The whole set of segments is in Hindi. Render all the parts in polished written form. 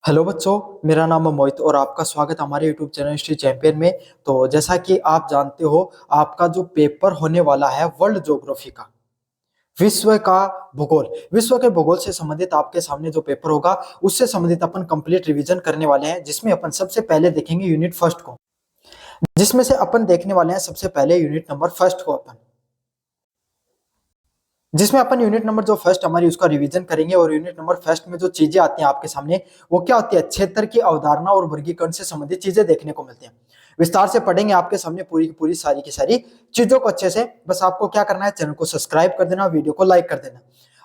हेलो बच्चों, मेरा नाम है मोहित और आपका स्वागत हमारे यूट्यूब चैनल हिस्ट्री चैंपियन में। तो जैसा कि आप जानते हो, आपका जो पेपर होने वाला है वर्ल्ड ज्योग्राफी का, विश्व का भूगोल, विश्व के भूगोल से संबंधित आपके सामने जो पेपर होगा उससे संबंधित अपन कंप्लीट रिवीजन करने वाले हैं, जिसमें अपन सबसे पहले देखेंगे यूनिट फर्स्ट को, जिसमें से अपन देखने वाले हैं सबसे पहले यूनिट नंबर फर्स्ट को अपन, जिसमें अपन यूनिट नंबर जो फर्स्ट हमारी उसका रिवीजन करेंगे। और यूनिट नंबर फर्स्ट में जो चीजें आती हैं आपके सामने वो क्या होती है, क्षेत्र की अवधारणा और वर्गीकरण से संबंधित चीजें देखने को मिलती हैं। विस्तार से पढ़ेंगे आपके सामने पूरी की पूरी सारी की सारी चीजों को अच्छे से। बस आपको क्या करना है, चैनल को सब्सक्राइब कर देना, वीडियो को लाइक कर देना।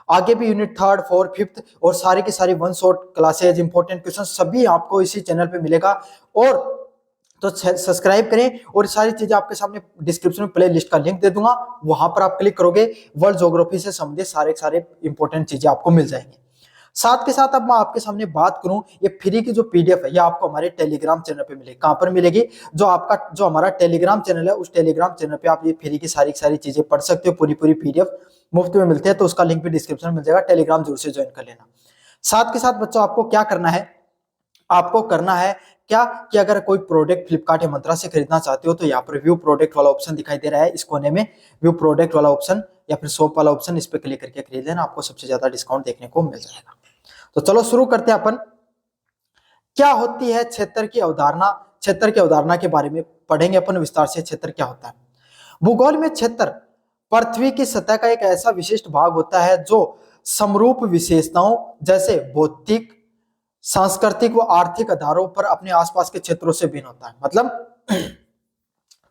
आगे भी यूनिट थर्ड फोर्थ फिफ्थ और सारी की सारी one shot classes, important question सभी आपको इसी चैनल पे मिलेगा। और तो सब्सक्राइब करें और सारी चीजें आपके सामने डिस्क्रिप्शन में प्ले लिस्ट का लिंक दे दूंगा, वहां पर आप क्लिक करोगे वर्ल्ड ज्योग्राफी से संबंधित सारे सारे इंपॉर्टेंट चीजें आपको मिल जाएंगी। साथ के साथ अब मैं आपके सामने बात करूं, ये फ्री की जो पीडीएफ है ये आपको हमारे टेलीग्राम चैनल पे मिलेगी। कहां पर मिलेगी? जो हमारा टेलीग्राम चैनल है उस टेलीग्राम चैनल पे आप ये फ्री की सारी चीजें पढ़ सकते हो। पूरी पूरी पीडीएफ मुफ्त में मिलते हैं, तो उसका लिंक भी डिस्क्रिप्शन में मिल जाएगा। टेलीग्राम जरूर से ज्वाइन कर लेना। साथ के साथ बच्चों आपको क्या करना है, आपको करना है क्या कि अगर कोई प्रोडक्ट फ्लिपकार्ट या मंत्रा से खरीदना चाहते हो तो यहाँ पर व्यू प्रोडक्ट वाला ऑप्शन दिखाई दे रहा है, इस कोने में व्यू प्रोडक्ट वाला ऑप्शन या फिर शॉप वाला ऑप्शन, इस पे क्लिक करके खरीद लेना, आपको सबसे ज्यादा डिस्काउंट देखने को मिल जाएगा। तो चलो शुरू करते हैं अपन। क्या होती है क्षेत्र की अवधारणा? क्षेत्र की अवधारणा के बारे में पढ़ेंगे अपन विस्तार से। क्षेत्र क्या होता है? भूगोल में क्षेत्र पृथ्वी की सतह का एक ऐसा विशिष्ट भाग होता है जो समरूप विशेषताओं जैसे भौतिक, सांस्कृतिक व आर्थिक आधारों पर अपने आसपास के क्षेत्रों से भिन्न होता है। मतलब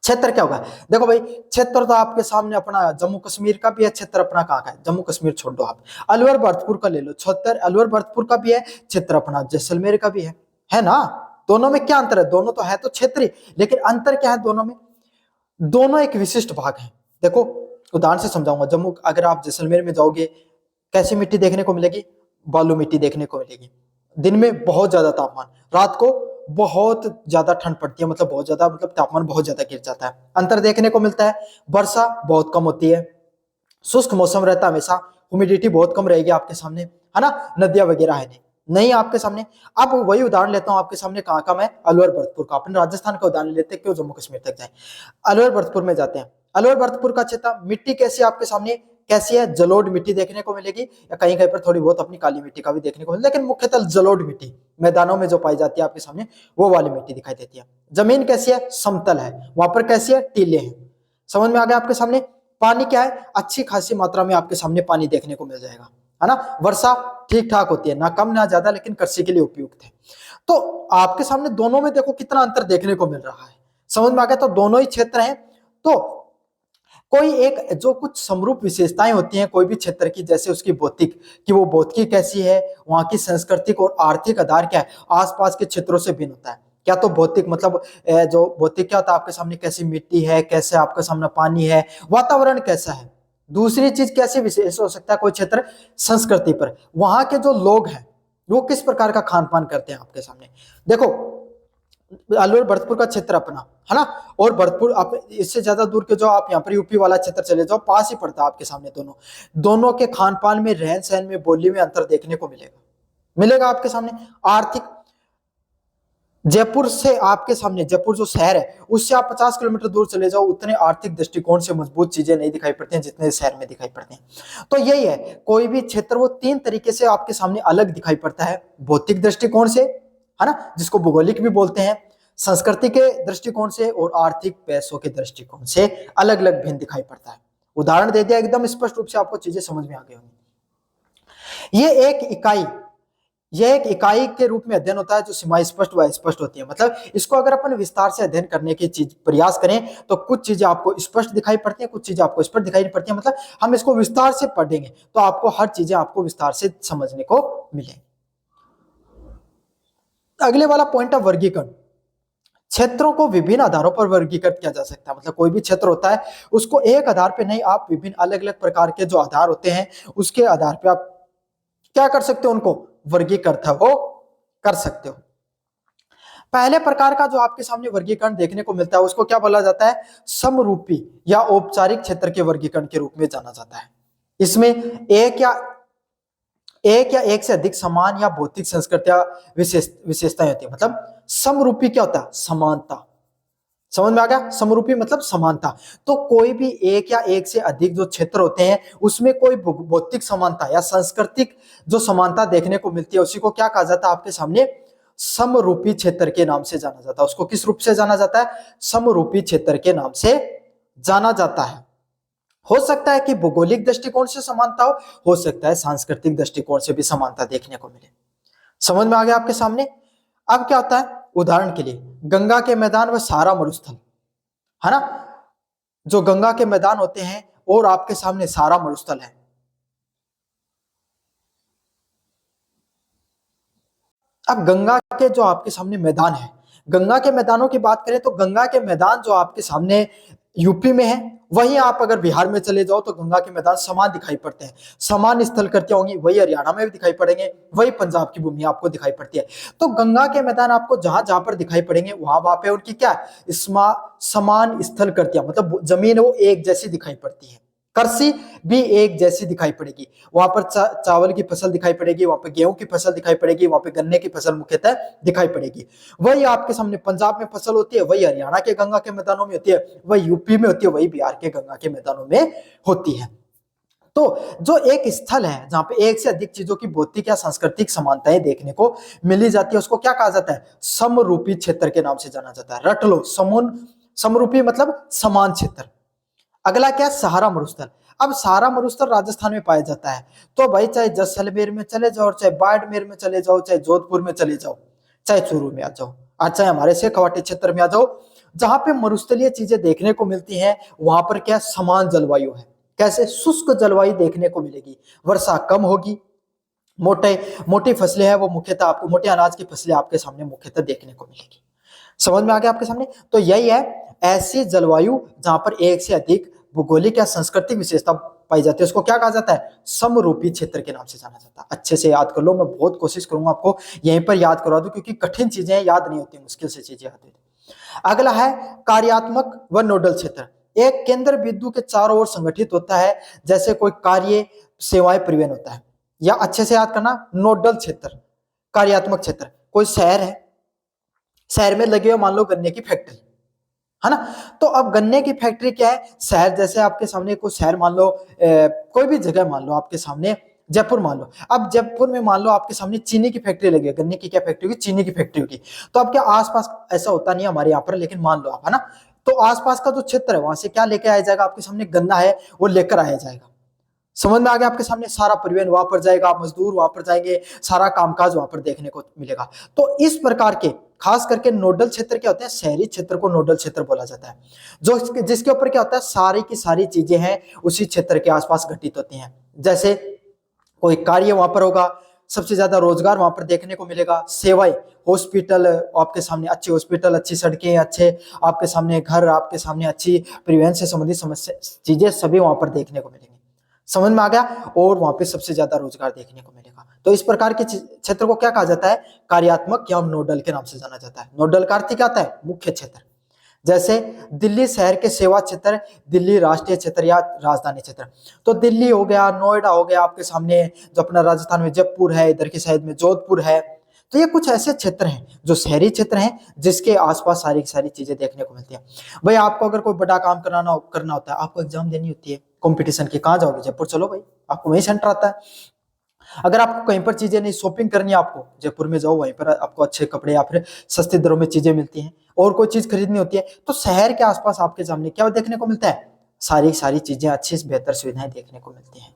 क्षेत्र क्या होगा? देखो भाई, क्षेत्र तो आपके सामने अपना जम्मू कश्मीर का भी है क्षेत्र, अपना कहाँ का है? जम्मू कश्मीर छोड़ दो, आप अलवर भरतपुर का ले लो, क्षेत्र अलवर भरतपुर का भी है क्षेत्र, अपना जैसलमेर का भी है ना? दोनों में क्या अंतर है? दोनों तो है तो क्षेत्रीय, लेकिन अंतर क्या है दोनों में? दोनों एक विशिष्ट भाग है। देखो उदाहरण से समझाऊंगा। जम्मू, अगर आप जैसलमेर में जाओगे कैसी मिट्टी देखने को मिलेगी? बालू मिट्टी देखने को मिलेगी। दिन में बहुत ज्यादा तापमान, रात को बहुत ज्यादा ठंड पड़ती है, मतलब बहुत ज्यादा, मतलब तापमान बहुत ज्यादा गिर जाता है। अंतर देखने को मिलता है, वर्षा बहुत कम होती है, शुष्क मौसम रहता है हमेशा, ह्यूमिडिटी बहुत कम रहेगी आपके सामने, है ना? नदियां वगैरह है नहीं आपके सामने। अब वही उदाहरण लेता हूं आपके सामने, कहाँ का? मैं अलवर भरतपुर का। अपन राजस्थान का उदाहरण लेते हैं, क्यों जम्मू कश्मीर तक जाए। अलवर भरतपुर में जाते हैं। अलवर भरतपुर का क्षेत्र, मिट्टी कैसी आपके सामने? कैसी है? जलोढ़ मिट्टी देखने को मिलेगी, या कहीं कहीं पर थोड़ी बहुत अपनी काली मिट्टी का भी देखने को मिलेगा, लेकिन मुख्यतः जलोढ़ मिट्टी मैदानों में जो पाई जाती है आपके सामने, वो वाली मिट्टी दिखाई देती है। जमीन कैसी है? समतल है। वहां पर कैसी है? टीले हैं। समझ में आ गया आपके सामने? पानी क्या है? अच्छी खासी मात्रा में आपके सामने पानी देखने को मिल जाएगा, है ना? वर्षा ठीक ठाक होती है, ना कम ना ज्यादा, लेकिन कृषि के लिए उपयुक्त है। तो आपके सामने दोनों में देखो कितना अंतर देखने को मिल रहा है। समझ में आ गया? तो दोनों ही क्षेत्र हैं। तो कोई एक जो कुछ समरूप विशेषताएं होती हैं कोई भी क्षेत्र की, जैसे उसकी भौतिक, कि वो भौतिकी कैसी है, वहां की सांस्कृतिक और आर्थिक आधार क्या है, आसपास के क्षेत्रों से भिन्न होता है। क्या तो भौतिक, मतलब जो भौतिक क्या होता है आपके सामने, कैसी मिट्टी है, कैसे आपके सामने पानी है, वातावरण कैसा है। दूसरी चीज कैसे विशेष हो सकता है कोई क्षेत्र? संस्कृति पर, वहां के जो लोग हैं वो किस प्रकार का खान पान करते हैं आपके सामने। देखो अलवर भरतपुर का क्षेत्र अपना, है ना? और भरतपुर, आप इससे ज्यादा दूर के जो आप यहाँ पर यूपी वाला क्षेत्र चले जाओ, पास ही पड़ता है आपके सामने। दोनों दोनों के खान पान में, रहन सहन में, बोली में अंतर देखने को मिलेगा आपके सामने। आर्थिक, जयपुर से आपके सामने, जयपुर जो शहर है उससे आप 50 किलोमीटर दूर चले जाओ, उतने आर्थिक दृष्टिकोण से मजबूत चीजें नहीं दिखाई पड़ती हैं जितने शहर में दिखाई पड़ते हैं। तो यही है, कोई भी क्षेत्र वो तीन तरीके से आपके सामने अलग दिखाई पड़ता है। भौतिक दृष्टिकोण से, है ना, जिसको भौगोलिक भी बोलते हैं, संस्कृति के दृष्टिकोण से, और आर्थिक पैसों के दृष्टिकोण से अलग अलग भिन्न दिखाई पड़ता है। उदाहरण दे दिया, एकदम स्पष्ट रूप से आपको चीजें समझ में आ गई होंगी। यह एक इकाई के रूप में अध्ययन होता है जो सीमाएं स्पष्ट व स्पष्ट होती है। मतलब इसको अगर अपन विस्तार से अध्ययन करने की चीज प्रयास करें तो कुछ चीजें आपको स्पष्ट दिखाई पड़ती हैं, कुछ चीजें आपको स्पष्ट दिखाई नहीं पड़ती हैं। मतलब हम इसको विस्तार से पढ़ेंगे तो आपको हर चीजें आपको विस्तार से समझने को मिलेगी। अगले वाला पॉइंट है वर्गीकरण। क्षेत्रों को विभिन्न आधारों पर वर्गीकृत किया जा सकता है। मतलब कोई भी क्षेत्र होता है उसको एक आधार पे नहीं, आप विभिन्न अलग अलग प्रकार के जो आधार होते हैं उसके आधार पे आप क्या कर सकते हो, उनको वर्गीकृत है वो कर सकते हो। पहले प्रकार का जो आपके सामने वर्गीकरण देखने को मिलता है उसको क्या बोला जाता है? समरूपी या औपचारिक क्षेत्र के वर्गीकरण के रूप में जाना जाता है। इसमें एक या एक या एक से अधिक समान या भौतिक संस्कृतियां विशेषताएं होती है। मतलब समरूपी क्या होता है? समानता। समझ में आ गया? समरूपी मतलब समानता। तो कोई भी एक या एक से अधिक जो क्षेत्र होते हैं उसमें कोई भौतिक समानता या सांस्कृतिक जो समानता देखने को मिलती है उसी को क्या कहा जाता है आपके सामने? समरूपी क्षेत्र के नाम से जाना जाता है। उसको किस रूप से जाना जाता है? समरूपी क्षेत्र के नाम से जाना जाता है। हो सकता है कि भौगोलिक दृष्टिकोण से समानता हो सकता है सांस्कृतिक दृष्टिकोण से भी समानता देखने को मिले। समझ में आ गया आपके सामने? अब क्या होता है? उदाहरण के लिए गंगा के मैदान व सहारा मरुस्थल, है ना? जो गंगा के मैदान होते हैं और आपके सामने सहारा मरुस्थल है। अब गंगा के जो आपके सामने मैदान है, गंगा के मैदानों की बात करें तो गंगा के मैदान जो आपके सामने यूपी में है, वहीं आप अगर बिहार में चले जाओ तो गंगा के मैदान समान दिखाई पड़ते हैं, समान स्थल करती होंगी। वही हरियाणा में भी दिखाई पड़ेंगे, वही पंजाब की भूमि आपको दिखाई पड़ती है। तो गंगा के मैदान आपको जहां जहां पर दिखाई पड़ेंगे वहां पे उनकी क्या समान स्थल करती है, मतलब जमीन वो एक जैसी दिखाई पड़ती है, कृषि भी एक जैसी दिखाई पड़ेगी। वहां पर चावल की फसल दिखाई पड़ेगी, वहां पर गेहूं की फसल दिखाई पड़ेगी, वहां पे गन्ने की फसल मुख्यतः दिखाई पड़ेगी। वही आपके सामने पंजाब में फसल होती है, वही हरियाणा के गंगा के मैदानों में होती है, वही यूपी में होती है, वही बिहार के गंगा के मैदानों में होती है। तो जो एक स्थल है जहां पे एक से अधिक चीजों की भौतिक या सांस्कृतिक समानताएं देखने को मिली जाती है उसको क्या कहा जाता है? समरूपी क्षेत्र के नाम से जाना जाता है। रट लो, समरूपी मतलब समान क्षेत्र। अगला क्या है? सहारा मरुस्थल। अब सहारा मरुस्थल राजस्थान में पाया जाता है। तो भाई चाहे जैसलमेर में चले जाओ, चाहे बाड़मेर में चले जाओ, चाहे जोधपुर में चले जाओ, चाहे चूरू में आ जाओ, चाहे हमारे शेखावाटी क्षेत्र में आ जाओ, जहां पे मरुस्थलीय चीजें देखने को मिलती हैं वहां पर क्या समान जलवायु है। कैसे? शुष्क जलवायु देखने को मिलेगी, वर्षा कम होगी, मोटे मोटी फसलें हैं वो मुख्यतः आपको मोटे अनाज की फसलें आपके सामने मुख्यतः देखने को मिलेगी। समझ में आ गया आपके सामने? तो यही है ऐसी जलवायु जहां पर एक से अधिक भौगोलिक या सांस्कृतिक विशेषता पाई जाती है उसको क्या कहा जाता है? समरूपी क्षेत्र के नाम से जाना जाता है। अच्छे से याद कर लो, मैं बहुत कोशिश करूंगा आपको यहीं पर याद करवा दूं क्योंकि कठिन चीजें याद नहीं होती, मुश्किल से चीजें याद होती। अगला है कार्यात्मक व नोडल क्षेत्र। एक केंद्र बिंदु के चारों ओर संगठित होता है, जैसे कोई कार्य सेवाएं परिवहन होता है। या अच्छे से याद करना, नोडल क्षेत्र, कार्यात्मक क्षेत्र। कोई शहर है, शहर में लगे हुए मान लो गन्ने की फैक्ट्री, है ना? तो अब गन्ने की फैक्ट्री क्या है? शहर जैसे आपके सामने कोई शहर मान लो, कोई भी जगह मान लो आपके सामने, जयपुर मान लो। अब जयपुर में मान लो आपके सामने चीनी की फैक्ट्री लगी है, गन्ने की क्या फैक्ट्री होगी? चीनी की फैक्ट्री होगी। तो अब क्या आसपास ऐसा होता नहीं है हमारे यहाँ पर, लेकिन मान लो आप, है ना? तो आसपास का जो क्षेत्र है वहां से क्या लेकर आया जाएगा? आपके सामने गन्ना है वो लेकर आया जाएगा। समझ में आ गया आपके सामने? सारा परिवहन वहां पर जाएगा, मजदूर वहां पर जाएंगे, सारा कामकाज वहां पर देखने को मिलेगा। तो इस प्रकार के खास करके नोडल क्षेत्र क्या होते हैं? शहरी क्षेत्र को नोडल क्षेत्र बोला जाता है, जो जिसके ऊपर क्या होता है? सारी की सारी चीजें हैं उसी क्षेत्र के आसपास घटित होती हैं। जैसे कोई कार्य वहां पर होगा, सबसे ज्यादा रोजगार वहां पर देखने को मिलेगा, सेवाएं, हॉस्पिटल आपके सामने, अच्छे हॉस्पिटल, अच्छी सड़कें, अच्छे आपके सामने घर, आपके सामने अच्छी परिवहन से संबंधित समस्या चीजें सभी वहां पर देखने को मिलेंगी। समझ में आ गया? और वहां पे सबसे ज्यादा रोजगार देखने को मिलेगा। तो इस प्रकार के क्षेत्र को क्या कहा जाता है? कार्यात्मक या नोडल के नाम से जाना जाता है। नोडल का अर्थ क्या आता है? मुख्य क्षेत्र। जैसे दिल्ली शहर के सेवा क्षेत्र, दिल्ली राष्ट्रीय क्षेत्र या राजधानी क्षेत्र। तो दिल्ली हो गया, नोएडा हो गया, आपके सामने जो अपना राजस्थान में जयपुर है, इधर की साइड में जोधपुर है। तो ये कुछ ऐसे क्षेत्र हैं जो शहरी क्षेत्र हैं जिसके आसपास सारी सारी चीजें देखने को मिलती है। भाई आपको अगर कोई बड़ा काम करना होता है, आपको एग्जाम देनी होती है कंपटीशन की, कहाँ जाओगे? जयपुर चलो भाई, आपको वहीं सेंटर आता है। अगर आपको कहीं पर चीजें नहीं, शॉपिंग करनी है आपको, जयपुर में जाओ, वहीं पर आपको अच्छे कपड़े या फिर सस्ते दरों में चीजें मिलती हैं। और कोई चीज खरीदनी होती है तो शहर के आसपास आपके सामने क्या देखने को मिलता है? सारी सारी चीजें, अच्छी बेहतर सुविधाएं देखने को मिलती हैं।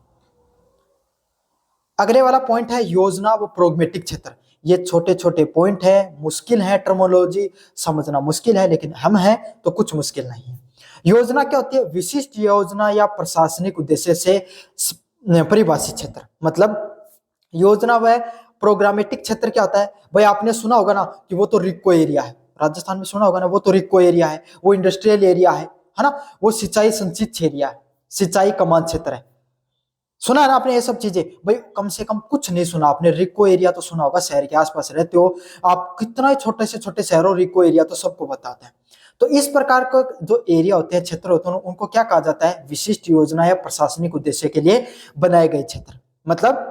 अगले वाला पॉइंट है योजना व प्रोग्मेटिक क्षेत्र। ये छोटे छोटे पॉइंट है, मुश्किल है, टर्मोलॉजी समझना मुश्किल है, लेकिन हम हैं तो कुछ मुश्किल नहीं है। योजना क्या होती है? विशिष्ट योजना या प्रशासनिक उद्देश्य से परिभाषित क्षेत्र। मतलब योजना व प्रोग्रामेटिक क्षेत्र क्या होता है? भाई आपने सुना होगा ना कि वो तो रिको एरिया है, राजस्थान में सुना होगा ना, वो तो रिको एरिया है, वो इंडस्ट्रियल एरिया है ना? वो सिंचाई संचित एरिया है, सिंचाई कमान क्षेत्र है। सुना है ना आपने ये सब चीजें? भाई कम से कम कुछ नहीं सुना आपने, रिको एरिया तो सुना होगा, शहर के आसपास रहते हो आप, कितना ही छोटे से छोटे शहरों, रिको एरिया तो सबको बताते हैं। तो इस प्रकार का जो एरिया होते हैं, क्षेत्र होते हैं, उनको क्या कहा जाता है? विशिष्ट योजना या प्रशासनिक उद्देश्य के लिए बनाए गए क्षेत्र। मतलब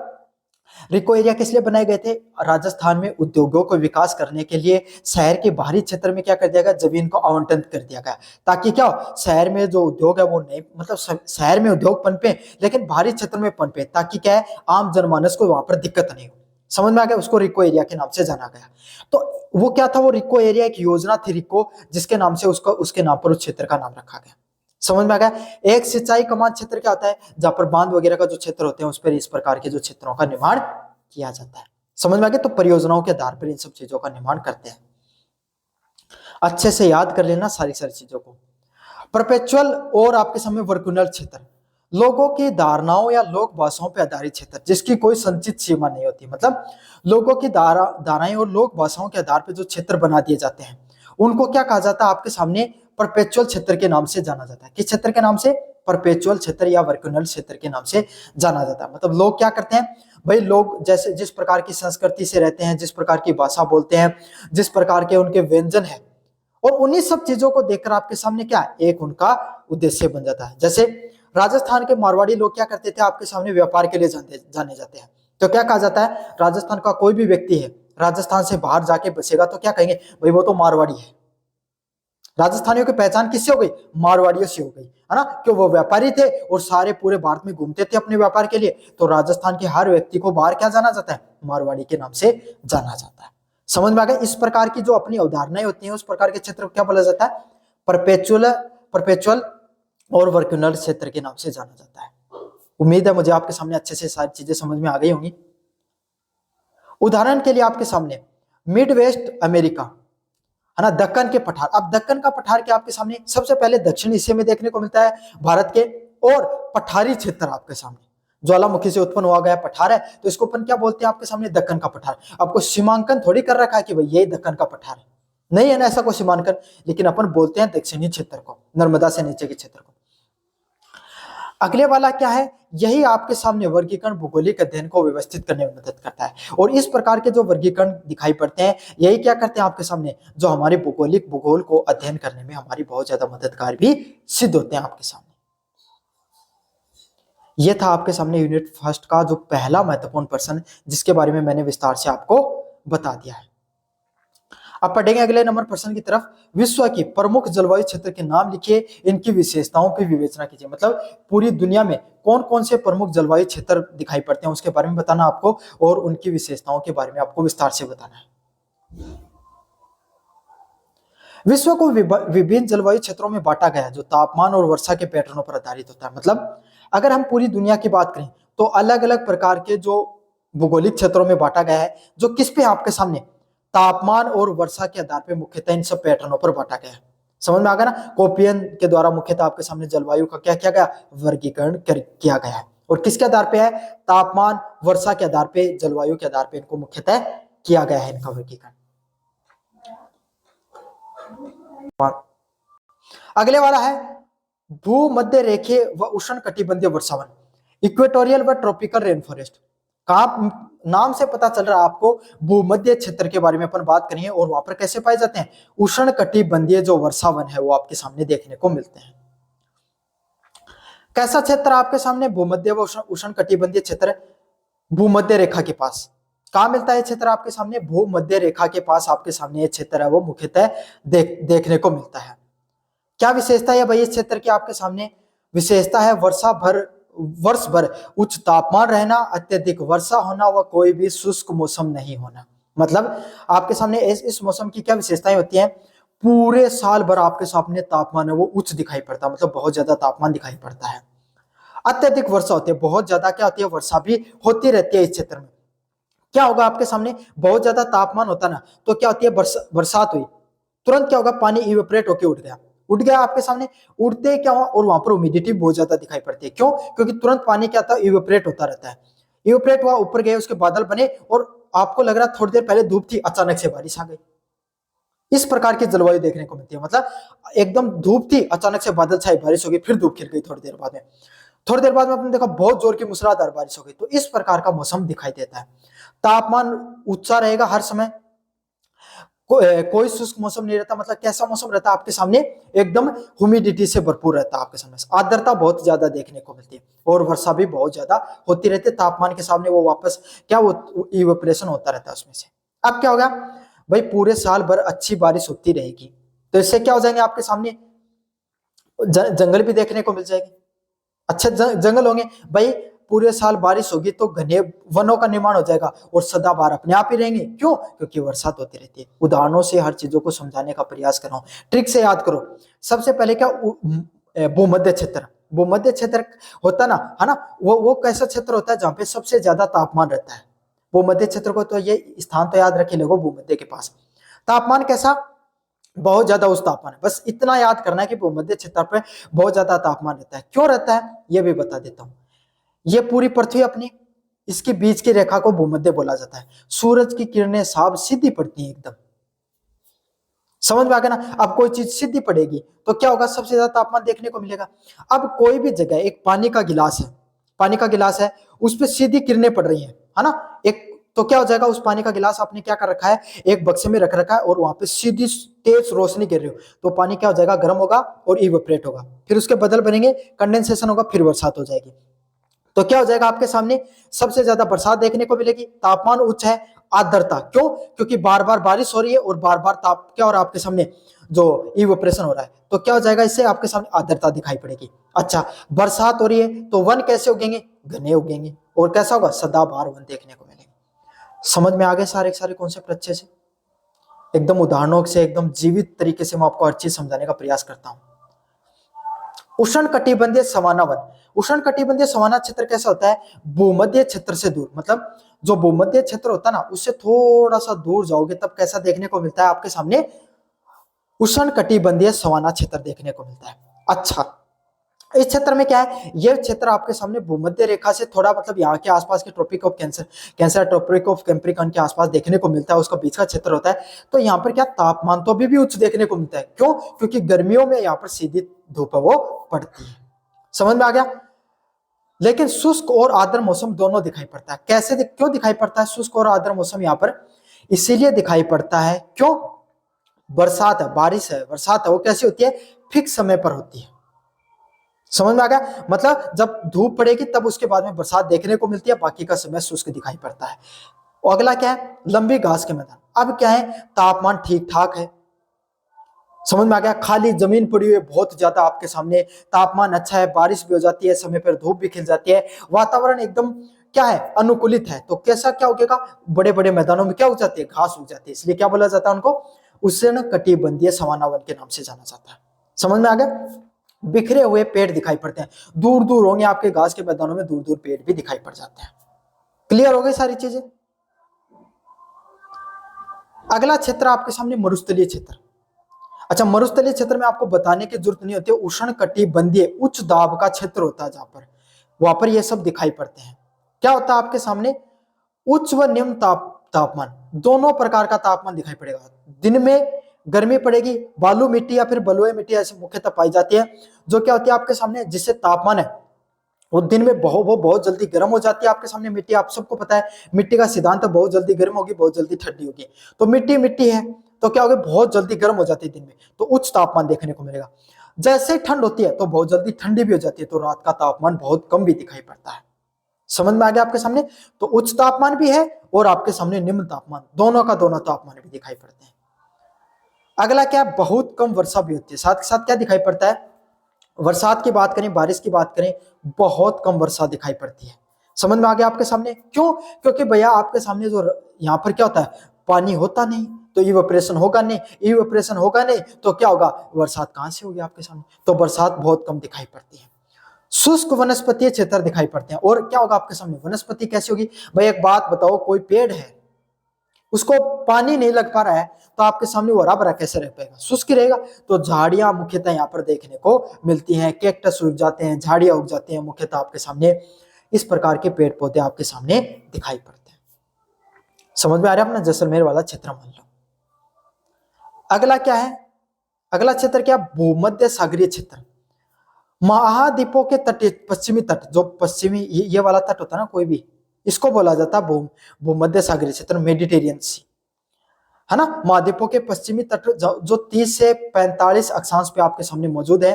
रिको एरिया किस लिए बनाए गए थे? राजस्थान में उद्योगों को विकास करने के लिए शहर के बाहरी क्षेत्र में क्या कर दिया गया, जमीन को आवंटन कर दिया गया, ताकि क्या हो, शहर में जो उद्योग है वो नहीं, मतलब शहर में उद्योग पनपे लेकिन बाहरी क्षेत्र में पनपे, ताकि क्या है, आम जनमानस को वहां पर दिक्कत नहीं हो। समझ में आ गया? उसको रिको एरिया के नाम से जाना गया। तो वो क्या था, वो रिको एरिया एक योजना थी रिको, जिसके नाम से उसको, उसके नाम पर उस क्षेत्र का नाम रखा गया। समझ में आ गया? एक सिंचाई कमान क्षेत्र क्या होता है, जहां पर बांध वगैरह का जो क्षेत्र होते हैं उस पर इस प्रकार के जो क्षेत्रों का निर्माण किया जाता है। समझ में आ गया? तो परियोजनाओं के आधार पर इन सब चीजों का निर्माण करते हैं। अच्छे से याद कर लेना सारी सारी चीजों को। परपेचुअल और आपके सामने वर्कुनल क्षेत्र, लोगों की धारणाओं या लोक भाषाओं पर आधारित क्षेत्र जिसकी कोई संचित सीमा नहीं होती, मतलब लोगों की धाराएं और लोक भाषाओं के आधार पर जो क्षेत्र बना दिए जाते हैं उनको क्या कहा जाता है, आपके सामने परपेचुअल क्षेत्र के नाम से जाना जाता है। किस क्षेत्र के नाम से? परपेचुअल क्षेत्र या वर्कुनल क्षेत्र के नाम से जाना जाता है। मतलब लोग क्या करते हैं भाई, लोग जैसे जिस प्रकार की संस्कृति से रहते हैं, जिस प्रकार की भाषा बोलते हैं, जिस प्रकार के उनके व्यंजन है, और उन्हीं सब चीजों को देखकर आपके सामने क्या एक उनका उद्देश्य बन जाता है। जैसे राजस्थान के मारवाड़ी लोग क्या करते थे, आपके सामने व्यापार के लिए जाने जाते हैं, तो क्या कहा जाता है, राजस्थान का कोई भी व्यक्ति है राजस्थान से बाहर जाके बसेगा तो क्या कहेंगे, भाई वो तो मारवाड़ी है। राजस्थानियों की पहचान किससे हो गई? मारवाड़ियों से हो गई, है ना, क्यों? वो व्यापारी थे और सारे पूरे भारत में घूमते थे अपने व्यापार के लिए, तो राजस्थान के हर व्यक्ति को बाहर क्या जाना जाता है, मारवाड़ी के नाम से जाना जाता है। समझ में आ गया? इस प्रकार की जो अपनी अवधारणाएं होती हैं उस प्रकार के क्षेत्र को क्या बोला जाता है? परपेचुअल और वर्कुनल क्षेत्र के नाम से जाना जाता है। उम्मीद है मुझे आपके सामने अच्छे से सारी चीजें समझ में आ गई होंगी। उदाहरण के लिए आपके सामने मिड वेस्ट अमेरिका, है ना, दक्कन के पठार। अब दक्कन का पठार क्या आपके सामने सबसे पहले दक्षिण हिस्से में देखने को मिलता है भारत के, और पठारी क्षेत्र आपके सामने ज्वालामुखी से उत्पन्न हुआ गया पठार है, तो इसको अपन क्या बोलते हैं आपके सामने, दक्कन का पठार। आपको सीमांकन थोड़ी कर रखा है कि भाई ये दक्कन का पठार है, नहीं है ना ऐसा कोई सीमांकन, लेकिन अपन बोलते हैं दक्षिणी क्षेत्र को, नर्मदा से नीचे के क्षेत्र को। अगले वाला क्या है, यही आपके सामने वर्गीकरण भौगोलिक अध्ययन को व्यवस्थित करने में मदद करता है, और इस प्रकार के जो वर्गीकरण दिखाई पड़ते हैं यही क्या करते हैं आपके सामने, जो हमारे भूगोल को अध्ययन करने में हमारी बहुत ज्यादा मददगार भी सिद्ध होते हैं आपके सामने। यह था आपके सामने यूनिट फर्स्ट का जो पहला महत्वपूर्ण प्रश्न, जिसके बारे में मैंने विस्तार से आपको बता दिया है। अब पढ़ेंगे अगले नंबर प्रश्न की तरफ। विश्व की प्रमुख जलवायु क्षेत्र के नाम लिखिए, इनकी विशेषताओं की विवेचना कीजिए। मतलब पूरी दुनिया में कौन कौन से प्रमुख जलवायु क्षेत्र दिखाई पड़ते हैं उसके बारे में बताना आपको, और उनकी विशेषताओं के बारे में आपको विस्तार से बताना है। विश्व को विभिन्न जलवायु क्षेत्रों में बांटा गया है जो तापमान और वर्षा के पैटर्नों पर आधारित होता है। मतलब अगर हम पूरी दुनिया की बात करें तो अलग अलग प्रकार के जो भौगोलिक क्षेत्रों में बांटा गया है, जो किस पे आपके सामने, तापमान और वर्षा के आधार पर मुख्यतः इन सब पैटर्नों पर बांटा गया है। समझ में आ गया ना? कोपियन के द्वारा मुख्यतः आपके सामने जलवायु का क्या किया गया, वर्गीकरण किया गया है, और किसके आधार पे है, तापमान वर्षा के आधार पे, जलवायु के आधार पे इनको मुख्यतः किया गया है इनका वर्गीकरण। अगले वाला है भूमध्य रेखीय व उष्ण कटिबंधीय वर्षावन, इक्वेटोरियल व ट्रॉपिकल रेन फॉरेस्ट। कहां, नाम से पता चल रहा है आपको, भूमध्य क्षेत्र के बारे में अपन बात करेंगे, और वहां पर कैसे पाए जाते हैं, उष्ण कटिबंधीय जो वर्षावन है वो आपके सामने देखने को मिलते हैं। कैसा क्षेत्र आपके सामने, भूमध्य व उष्ण कटिबंधीय क्षेत्र, भूमध्य रेखा के पास। कहां मिलता है क्षेत्र आपके सामने, भूमध्य रेखा के पास आपके सामने ये क्षेत्र है वो मुख्यतः देखने को मिलता है। क्या विशेषता है भाई इस क्षेत्र की आपके सामने, विशेषता है वर्ष भर उच्च तापमान रहना, अत्यधिक वर्षा होना व कोई भी शुष्क मौसम नहीं होना। मतलब आपके सामने इस मौसम की क्या विशेषताएं होती हैं, पूरे साल भर आपके सामने तापमान है वो उच्च दिखाई पड़ता है, मतलब बहुत ज्यादा तापमान दिखाई पड़ता है। अत्यधिक वर्षा होती है, बहुत ज्यादा क्या होती है, वर्षा भी होती रहती है इस क्षेत्र में। क्या होगा आपके सामने, बहुत ज्यादा तापमान होता ना तो क्या होती है, बरसात हुई, तुरंत क्या होगा, पानी इवेपोरेट होकर उठ गया आपके सामने, उड़ते क्या हुआ, और वहां पर ह्यूमिडिटी बहुत ज्यादा दिखाई पड़ती है। क्यों? क्योंकि तुरंत पानी क्या था, इवेपोरेट होता रहता है। इवेपोरेट हुआ, ऊपर गए, उसके बादल बने, और आपको लग रहा थोड़ी देर पहले धूप थी, अचानक से बारिश आ गई। इस प्रकार की जलवायु देखने को मिलती है। मतलब एकदम धूप थी, अचानक से बादल छाए, बारिश हो गई, फिर धूप खिल गई थोड़ी देर बाद में। थोड़ी देर बाद में आपने देखा बहुत जोर की मूसलाधार बारिश हो गई। तो इस प्रकार का मौसम दिखाई देता है। तापमान ऊंचा रहेगा हर समय, कोई शुष्क मौसम नहीं रहता, मतलब कैसा मौसम रहता है आपके सामने, एकदम ह्यूमिडिटी से भरपूर रहता है आपके सामने, आर्द्रता बहुत ज्यादा देखने को मिलती है और वर्षा भी बहुत ज्यादा होती रहती है। तापमान के सामने वो वापस क्या, वो इवेपोरेशन होता रहता है उसमें से। अब क्या होगा भाई, पूरे साल भर अच्छी बारिश होती रहेगी, तो इससे क्या हो जाएंगे आपके सामने, जंगल भी देखने को मिल जाएगी, अच्छे जंगल होंगे भाई। पूरे साल बारिश होगी तो घने वनों का निर्माण हो जाएगा और सदाबहार अपने आप ही रहेंगे। क्यों? क्योंकि बरसात होती रहती है। उदाहरणों से हर चीजों को समझाने का प्रयास कर रहा हूं, ट्रिक से याद करो। सबसे पहले क्या, भूमध्य क्षेत्र, भूमध्य क्षेत्र होता ना, है ना, वो कैसा क्षेत्र होता है जहां पे सबसे ज्यादा तापमान रहता है। भूमध्य क्षेत्र को तो ये स्थान तो याद रखे लोगों, भूमध्य के पास तापमान कैसा, बहुत ज्यादा उच्च तापमान है। बस इतना याद करना है कि भूमध्य क्षेत्र पे बहुत ज्यादा तापमान रहता है। क्यों रहता है ये भी बता देता हूं। ये पूरी पृथ्वी अपनी, इसके बीच की रेखा को भूमध्य बोला जाता है। सूरज की किरणें साफ सीधी पड़ती हैं एकदम, समझ में आ गया ना। अब कोई चीज सीधी पड़ेगी तो क्या होगा, सबसे ज्यादा तापमान देखने को मिलेगा। अब कोई भी जगह, एक पानी का गिलास है, पानी का गिलास है, उस पर सीधी किरणें पड़ रही है ना, एक तो क्या हो जाएगा, उस पानी का गिलास आपने क्या कर रखा है, एक बक्से में रख रखा है और वहां पे सीधी तेज रोशनी गिर रही हो, तो पानी क्या हो जाएगा, गर्म होगा और इवेपोरेट होगा, फिर उसके बदल बनेंगे, कंडेंसेशन होगा, फिर बरसात हो जाएगी। तो क्या हो जाएगा आपके सामने, सबसे ज्यादा बरसात देखने को मिलेगी। तापमान उच्च है, आर्द्रता, क्यों? क्योंकि बार बार बारिश हो रही है और बार बार ताप क्या हो रहा है आपके सामने, जो इवेपोरेशन हो रहा है, तो क्या हो जाएगा, इससे आपके सामने आर्द्रता दिखाई पड़ेगी। अच्छा, बरसात हो रही है तो वन कैसे उगेंगे, घने उगेंगे, और कैसा होगा, सदाबहार वन देखने को मिलेंगे। समझ में आ गए सारे सारे कॉन्सेप्ट अच्छे से, एकदम उदाहरणों से, एकदम जीवित तरीके से मैं आपको हर चीज समझाने का प्रयास करता हूं। उष्ण कटिबंधीय सवाना वन, उष्ण कटिबंधीय सवाना क्षेत्र कैसा होता है, भूमध्य क्षेत्र से दूर, मतलब जो भूमध्य क्षेत्र होता है ना, उससे थोड़ा सा दूर जाओगे तब कैसा देखने को मिलता है आपके सामने, उष्ण कटिबंधीय सवाना क्षेत्र देखने को मिलता है। अच्छा, इस क्षेत्र में क्या है, यह क्षेत्र आपके सामने भूमध्य रेखा से थोड़ा, मतलब यहाँ के आसपास के tropic of cancer, cancer tropic of capricorn के आसपास देखने को मिलता है, उसका बीच का क्षेत्र होता है। तो यहाँ पर क्या, तापमान तो अभी भी उच्च देखने को मिलता है। क्यों? क्योंकि गर्मियों में यहाँ पर सीधी धूप वो पड़ती है। समझ में आ गया। लेकिन शुष्क और आर्द्र मौसम दोनों दिखाई पड़ता है। कैसे क्यों दिखाई पड़ता है शुष्क और आर्द्र मौसम यहाँ पर, इसीलिए दिखाई पड़ता है क्यों, बरसात है, बारिश है, बरसात है, वो कैसी होती है, फिक्स समय पर होती है। समझ में आ गया, मतलब जब धूप पड़ेगी तब उसके बाद में बरसात देखने को मिलती है, बाकी का समय शुष्क दिखाई पड़ता है। और अगला क्या है, लंबी घास के मैदान। अब क्या है, तापमान ठीक ठाक है, समझ में आ गया, खाली जमीन पड़ी हुई है बहुत ज्यादा आपके सामने, तापमान अच्छा है, बारिश भी हो जाती है समय पर, धूप भी खिल जाती है, वातावरण एकदम क्या है, अनुकूलित है। तो कैसा क्या उगेगा, बड़े बड़े मैदानों में क्या उग जाती है, घास उग जाती है, इसलिए क्या बोला जाता है उनको, उष्ण कटिबंधीय सवाना वन के नाम से जाना जाता है। समझ में आ गया। बिखरे हुए पेड़ दिखाई पड़ते हैं, दूर दूर होंगे आपके घास के मैदानों में, दूर दूर पेड़ भी दिखाई पड़ जाते हैं। क्लियर हो गई सारी चीजें। अगला क्षेत्र आपके सामने मरुस्थलीय क्षेत्र। अच्छा, मरुस्थलीय क्षेत्र में आपको बताने की जरूरत नहीं होती, उष्ण कटिबंधीय उच्च दाब का क्षेत्र होता है, जहां पर वहां पर ये सब दिखाई पड़ते हैं। क्या होता है आपके सामने, उच्च व निम्न तापमान दोनों प्रकार का तापमान दिखाई पड़ेगा। दिन में गर्मी पड़ेगी, बालू मिट्टी या फिर बलुई मिट्टी ऐसे मुख्यतः पाई जाती है, जो क्या होती है आपके सामने, जिससे तापमान है वो दिन में वो बहुत जल्दी गर्म हो जाती है आपके सामने। मिट्टी आप सबको पता है, मिट्टी का सिद्धांत बहुत जल्दी गर्म होगी, बहुत जल्दी ठंडी होगी। तो मिट्टी मिट्टी है तो क्या होगी, बहुत जल्दी गर्म हो जाती है दिन में, तो उच्च तापमान देखने को मिलेगा। जैसे ठंड होती है तो बहुत जल्दी ठंडी भी हो जाती है, तो रात का तापमान बहुत कम भी दिखाई पड़ता है। समझ में आ गया आपके सामने। तो उच्च तापमान भी है और आपके सामने निम्न तापमान, दोनों का दोनों तापमान भी दिखाई पड़ते हैं। अगला क्या, बहुत कम वर्षा भी होती है। साथ के साथ क्या दिखाई पड़ता है, बरसात की बात करें, बारिश की बात करें, बहुत कम वर्षा दिखाई पड़ती है। समझ में आ गया आपके सामने। क्यों? क्योंकि भैया आपके सामने जो यहाँ पर क्या होता है, पानी होता नहीं, तो इवेपोरेशन होगा नहीं, इवेपोरेशन होगा नहीं तो क्या होगा, बरसात कहां से होगी आपके सामने, तो बरसात बहुत कम दिखाई पड़ती है। शुष्क वनस्पतीय क्षेत्र दिखाई पड़ते हैं। और क्या होगा आपके सामने, वनस्पति कैसी होगी भाई, एक बात बताओ, कोई पेड़ है उसको पानी नहीं लग पा रहा है तो आपके सामने वो हरा भरा कैसे रह पाएगा, शुष्क रहेगा। तो झाड़ियां मुख्यतः यहाँ पर देखने को मिलती हैं, कैक्टस उग जाते हैं, झाड़ियां उग जाती हैं मुख्यतः आपके सामने, इस प्रकार के पेड़ पौधे आपके सामने दिखाई पड़ते हैं। समझ में आ रहा है, अपना जैसलमेर वाला क्षेत्र मान लो। अगला क्या है, अगला क्षेत्र क्या, भूमध्य सागरीय क्षेत्र। महाद्वीपों के तट, पश्चिमी तट, जो पश्चिमी ये वाला तट होता है ना कोई भी, इसको बोला जाता है भूमध्य सागरीय क्षेत्र, मेडिटेरियन सी, है ना। महाद्वीपों के पश्चिमी तट जो 30 से 45 अक्षांश पे आपके सामने मौजूद है।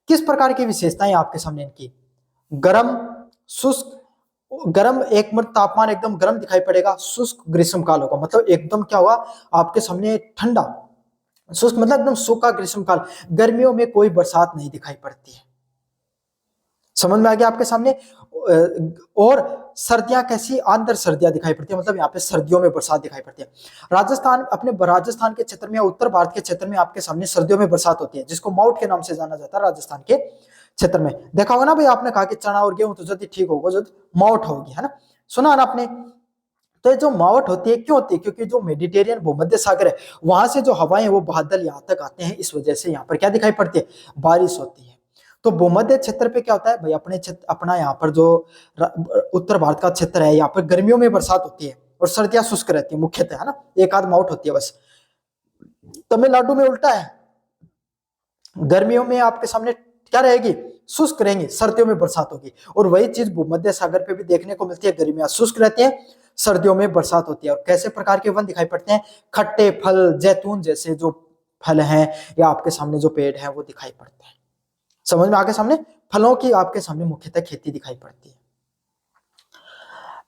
किस प्रकार की विशेषताएं आपके सामने इनकी? गर्म, शुष्क, गर्म एक मिनट तापमान एकदम गर्म दिखाई पड़ेगा, शुष्क ग्रीष्म काल होगा, मतलब एकदम क्या होगा आपके सामने ठंडा। शुष्क मतलब एकदम सूखा ग्रीष्म काल, गर्मियों में कोई बरसात नहीं दिखाई पड़ती है। समझ में आ गया आपके सामने। और सर्दियां कैसी? आंध्र सर्दियां दिखाई पड़ती है, मतलब यहाँ पे सर्दियों में बरसात दिखाई पड़ती है। राजस्थान, अपने राजस्थान के क्षेत्र में या उत्तर भारत के क्षेत्र में आपके सामने सर्दियों में बरसात होती है, जिसको माउट के नाम से जाना जाता है। राजस्थान के क्षेत्र में देखा होगा ना भाई, आपने कहा कि चना और गेहूं तो जल्दी ठीक होगा जब माउट होगी, है ना, सुना ना आपने। तो ये जो मावट होती है क्यों होती है? क्योंकि जो मेडिटेरियन भूमध्य सागर है, वहां से जो हवाएं वो बादल यहाँ तक आते हैं, इस वजह से यहाँ पर क्या दिखाई पड़ती है? बारिश होती है। तो भूमध्य क्षेत्र पे क्या होता है भाई, अपने क्षेत्र, अपना यहाँ पर जो उत्तर भारत का क्षेत्र है, यहाँ पर गर्मियों में बरसात होती है और सर्दियां शुष्क रहती है मुख्यतः, है ना, एक आध माउट होती है बस। तमिलनाडु में उल्टा है, गर्मियों में आपके सामने क्या रहेगी? शुष्क रहेंगी, सर्दियों में बरसात होगी। और वही चीज भूमध्य सागर पे भी देखने को मिलती है, गर्मियां शुष्क रहती है, सर्दियों में बरसात होती है। और कैसे प्रकार के वन दिखाई पड़ते हैं? खट्टे फल, जैतून जैसे जो फल हैं या आपके सामने जो पेड़ हैं वो दिखाई पड़ते हैं। समझ में आगे सामने, फलों की आपके सामने मुख्यतः खेती दिखाई पड़ती है।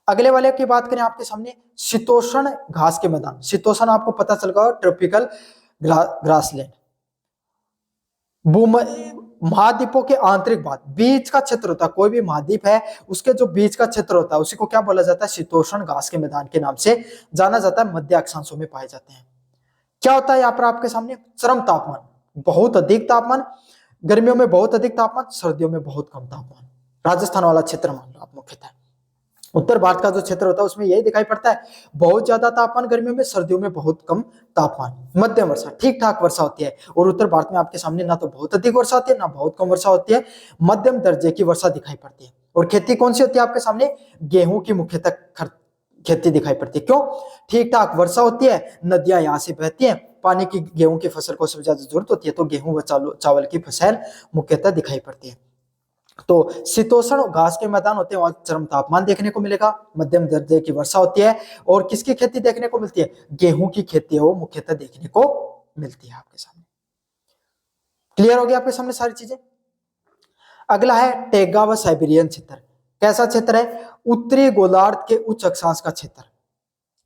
अगले वाले की बात करें आपके सामने, शीतोष्ण घास के मैदान। शीतोष्ण आपको पता चल गया, ट्रॉपिकल ग्रासलैंड। महाद्वीपों के आंतरिक भाग, बीच का क्षेत्र होता है, कोई भी महाद्वीप है उसके जो बीच का क्षेत्र होता है उसी को क्या बोला जाता है? शीतोष्ण घास के मैदान के नाम से जाना जाता है। मध्य अक्षांशों में पाए जाते हैं। क्या होता है यहाँ पर आपके सामने? चरम तापमान, बहुत अधिक तापमान, गर्मियों में बहुत अधिक तापमान, सर्दियों में बहुत कम तापमान। राजस्थान वाला क्षेत्र मान लो आप मुख्यतः। उत्तर भारत का जो क्षेत्र होता है उसमें यही दिखाई पड़ता है, बहुत ज्यादा तापमान गर्मियों में, सर्दियों में बहुत कम तापमान, मध्यम वर्षा, ठीक ठाक वर्षा होती है। और उत्तर भारत में आपके सामने ना तो बहुत अधिक वर्षा होती है ना बहुत कम वर्षा होती है, मध्यम दर्जे की वर्षा दिखाई पड़ती है। और खेती कौन सी होती है आपके सामने? गेहूं की मुख्यतः खेती दिखाई पड़ती है। क्यों? ठीक ठाक वर्षा होती है, नदियां यहाँ से बहती है, पानी की गेहूं की फसल को सबसे ज्यादा जरूरत होती है, तो गेहूं व चावल की फसल मुख्यतः दिखाई पड़ती है। तो शीतोष्ण घास के मैदान होते हैं, वहां चरम तापमान देखने को मिलेगा, मध्यम दर्जे की वर्षा होती है। और किसकी खेती देखने को मिलती है? गेहूं की खेती है वो मुख्यतः देखने को मिलती है आपके सामने। क्लियर हो गया आपके सामने सारी चीजें। अगला है टैगा व साइबेरियन क्षेत्र। कैसा क्षेत्र है? उत्तरी गोलार्ध के उच्च अक्षांश का क्षेत्र।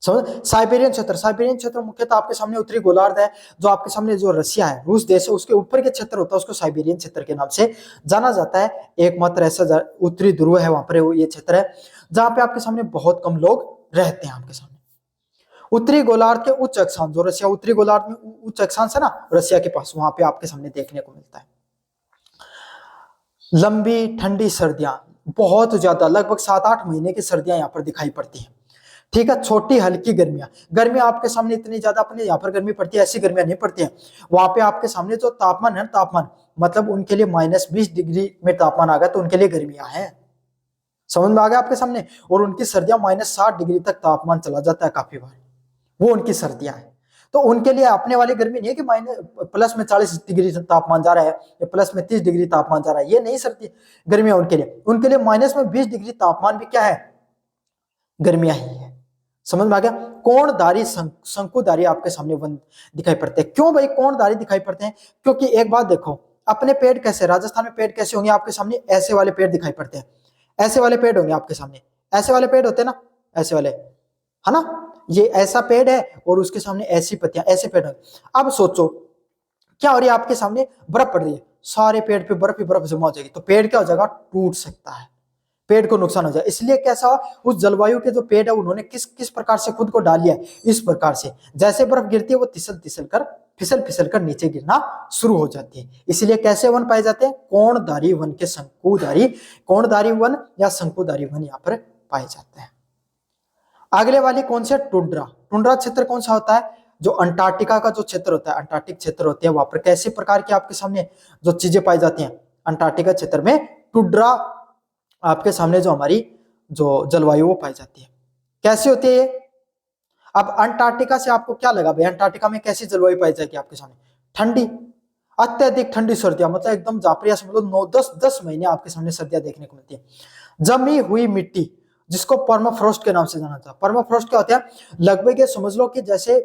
साइबेरियन क्षेत्र, साइबेरियन क्षेत्र मुख्यतः आपके सामने उत्तरी गोलार्ध है, जो आपके सामने जो रशिया है, रूस देश है, उसके ऊपर के क्षेत्र होता है, उसको साइबेरियन क्षेत्र के नाम से जाना जाता है। एकमात्र ऐसा उत्तरी ध्रुव है वहां पर ये क्षेत्र है, जहां पे आपके सामने बहुत कम लोग रहते हैं आपके सामने। उत्तरी गोलार्ध के उच्च अक्षांश, जो रशिया उत्तरी गोलार्ध में उच्च अक्षांश है ना रशिया के पास, वहां पे आपके सामने देखने को मिलता है। लंबी ठंडी सर्दियां, बहुत ज्यादा, लगभग 7-8 महीने की सर्दियां यहाँ पर दिखाई पड़ती हैं। ठीक है, छोटी हल्की गर्मियां, गर्मियां आपके सामने इतनी ज्यादा अपने यहाँ पर गर्मी पड़ती है ऐसी गर्मियां नहीं पड़ती है। वहां पे आपके सामने जो तापमान है, तापमान मतलब उनके लिए -20 डिग्री में तापमान आ गया तो उनके लिए गर्मियां हैं। समझ में आ गया आपके सामने। और उनकी सर्दियां -60 डिग्री तक तापमान चला जाता है काफी बार, वो उनकी सर्दियां हैं। तो उनके लिए अपने वाली गर्मी नहीं है कि +40 डिग्री तापमान जा रहा है या +30 डिग्री तापमान जा रहा है, ये नहीं सर्दी गर्मियां उनके लिए। उनके लिए -20 डिग्री तापमान भी क्या है? गर्मियां ही है। समझ में आ गया। कोणधारी शंकुधारी आपके सामने वन दिखाई पड़ते हैं। क्यों भाई कोणधारी दिखाई पड़ते हैं? क्योंकि एक बात देखो, अपने पेड़ कैसे, राजस्थान में पेड़ कैसे होंगे आपके सामने? ऐसे वाले पेड़ दिखाई पड़ते हैं, ऐसे वाले पेड़ होंगे आपके सामने, ऐसे वाले पेड़ होते हैं ना, ऐसे वाले, है ना। ये ऐसा पेड़ है और उसके सामने ऐसी पत्तियां, ऐसे पेड़ होंगे। अब सोचो क्या हो रही है आपके सामने? बर्फ पड़ रही है, सारे पेड़ पे बर्फ ही बर्फ जमा हो जाएगी, तो पेड़ क्या हो जाएगा? टूट सकता है, पेड़ को नुकसान हो जाए। इसलिए कैसा, उस जलवायु के जो पेड़ है उन्होंने किस किस प्रकार से खुद को डाल लिया है? इस प्रकार से, जैसे बर्फ गिरती है वो फिसल फिसल कर नीचे गिरना शुरू हो जाती है। इसलिए कैसे वन पाए जाते हैं? कोणधारी वन के शंकुधारी, कोणधारी वन या शंकुधारी वन यहाँ पर पाए जाते हैं। अगले वाली कौन से? टुंड्रा। टुंड्रा क्षेत्र कौन सा होता है? जो अंटार्कटिका का जो क्षेत्र होता है, अंटार्कटिक क्षेत्र होते हैं, वहां पर कैसे प्रकार की आपके सामने जो चीजें पाई जाती हैं? अंटार्कटिका क्षेत्र में टुंड्रा आपके सामने जो हमारी जो जलवायु वो पाई जाती है। कैसी होती है ये? अब अंटार्कटिका से आपको क्या लगा भाई, अंटार्कटिका में कैसी जलवायु पाई जाएगी आपके सामने? ठंडी, अत्यधिक ठंडी सर्दियां, मतलब एकदम जापरिया समझ लो, 9-10 महीने आपके सामने सर्दियां देखने को मिलती है। जमी हुई मिट्टी, जिसको परमाफ्रॉस्ट के नाम से जाना जाता है। परमाफ्रॉस्ट क्या होता है? लगभग ये समझ लो कि जैसे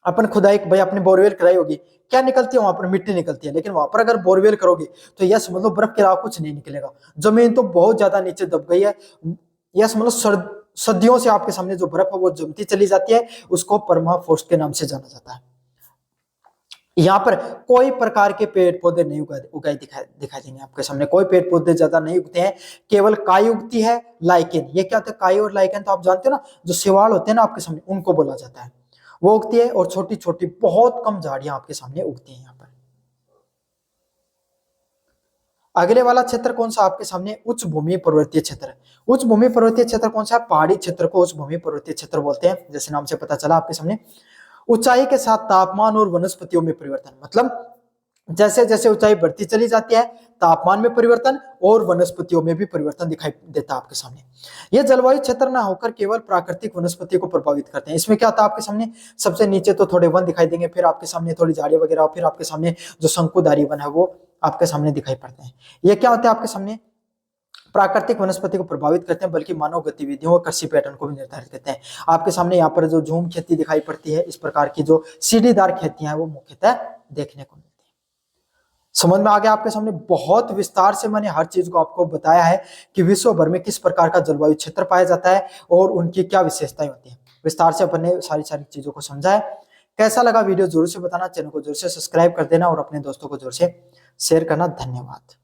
अपन खुदाई भाई अपने बोरवेल कराई होगी, क्या निकलती है वहां पर? मिट्टी निकलती है। लेकिन वहां पर अगर बोरवेल करोगे तो यह समझ लो बर्फ के अलावा कुछ नहीं निकलेगा। जमीन तो बहुत ज्यादा नीचे दब गई है। यह समझ लो सदियों से आपके सामने जो बर्फ है वो जमती चली जाती है, उसको परमाफ्रॉस्ट के नाम से जाना जाता है। यहाँ पर कोई प्रकार के पेड़ पौधे नहीं उगाए दिखाई देंगे आपके सामने, कोई पेड़ पौधे ज्यादा नहीं उगते हैं, केवल काई उगती है, लाइकेन। ये क्या होता है काई और लाइकेन? तो आप जानते हो ना, जो शैवाल होते हैं ना आपके सामने, उनको बोला जाता है, वो उगती है। और छोटी छोटी बहुत कम झाड़ियां आपके सामने उगती हैं यहाँ पर। अगले वाला क्षेत्र कौन सा आपके सामने? उच्च भूमि पर्वतीय क्षेत्र। उच्च भूमि पर्वतीय क्षेत्र कौन सा? पहाड़ी क्षेत्र को उच्च भूमि पर्वतीय क्षेत्र बोलते हैं, जैसे नाम से पता चला आपके सामने। ऊंचाई के साथ तापमान और वनस्पतियों में परिवर्तन, मतलब जैसे जैसे ऊंचाई बढ़ती चली जाती है, तापमान में परिवर्तन और वनस्पतियों में भी परिवर्तन दिखाई देता है आपके सामने। ये जलवायु क्षेत्र ना होकर केवल प्राकृतिक वनस्पति को प्रभावित करते हैं। इसमें क्या होता है आपके सामने? सबसे नीचे तो थोड़े वन दिखाई देंगे, फिर आपके सामने थोड़ी झाड़ियां वगैरह, और फिर आपके सामने जो शंकुधारी वन है वो आपके सामने दिखाई पड़ते हैं। ये क्या होता है आपके सामने? प्राकृतिक वनस्पति को प्रभावित करते हैं, बल्कि मानव गतिविधियों और कृषि पैटर्न को भी निर्धारित करते हैं। आपके सामने यहाँ पर जो झूम खेती दिखाई पड़ती है, इस प्रकार की जो सीढ़ीदार खेतियां हैं वो मुख्यतः देखने को मिलती है। समझ में आ गया आपके सामने? बहुत विस्तार से मैंने हर चीज को आपको बताया है कि विश्व भर में किस प्रकार का जलवायु क्षेत्र पाया जाता है और उनकी क्या विशेषताएं होती हैं। विस्तार से अपन ने सारी सारी चीजों को समझा है। कैसा लगा वीडियो जरूर से बताना, चैनल को जरूर से सब्सक्राइब कर देना और अपने दोस्तों को जरूर से शेयर करना। धन्यवाद।